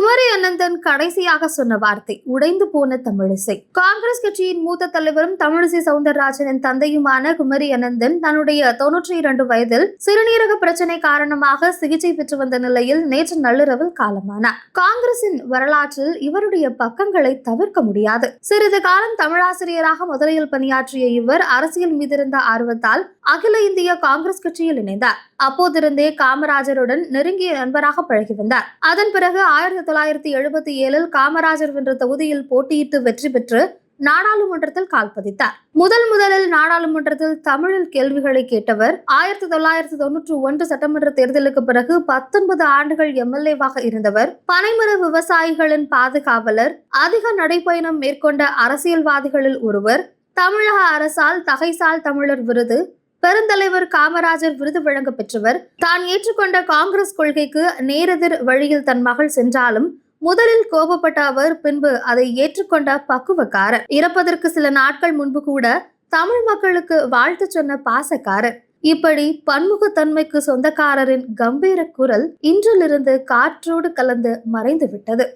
குமரி அனந்தன் கடைசியாக சொன்ன வார்த்தை உடைந்து போன தமிழிசை. காங்கிரஸ் கட்சியின் மூத்த தலைவரும் தமிழிசை சவுந்தரராஜனின் தந்தையுமான குமரி அனந்தன் தன்னுடைய 92 வயதில் சிறுநீரக பிரச்சனை காரணமாக சிகிச்சை பெற்று வந்த நிலையில் நேற்று நள்ளிரவில் காலமானார். காங்கிரசின் வரலாற்றில் இவருடைய பக்கங்களை தவிர்க்க முடியாது. சிறிது காலம் தமிழாசிரியராக முதலில் பணியாற்றிய இவர் அரசியல் மீதிருந்த ஆர்வத்தால் அகில இந்திய காங்கிரஸ் கட்சியில் இணைந்தார். அப்போதிருந்தே காமராஜருடன் நெருங்கிய நண்பராக பழகி வந்தார். அதன் பிறகு 1977 காமராஜர் வென்ற தொகுதியில் போட்டியிட்டு வெற்றி பெற்று நாடாளுமன்றத்தில் கால் பதித்தார். முதலில் நாடாளுமன்றத்தில் தமிழில் கேள்விகளை கேட்டவர். 1991 சட்டமன்ற தேர்தலுக்கு பிறகு 19 ஆண்டுகள் எம்எல்ஏவாக இருந்தவர். பனைமர விவசாயிகளின் பாதுகாவலர், அதிக நடைப்பயணம் மேற்கொண்ட அரசியல்வாதிகளில் ஒருவர், தமிழக அரசால் தகைசால் தமிழர் விருது, பெருந்தலைவர் காமராஜர் விருது வழங்க பெற்றவர். தான் ஏற்றுக்கொண்ட காங்கிரஸ் கொள்கைக்கு நேரெதிர் வழியில் தன் மகள் சென்றாலும் முதலில் கோபப்பட்ட அவர் பின்பு அதை ஏற்றுக்கொண்ட பக்குவக்காரர். இறப்பதற்கு சில நாட்கள் முன்பு கூட தமிழ் மக்களுக்கு வாழ்த்து சொன்ன பாசக்காரர். இப்படி பன்முகத்தன்மைக்கு சொந்தக்காரரின் கம்பீர குரல் இன்றிலிருந்து காற்றோடு கலந்து மறைந்து விட்டது.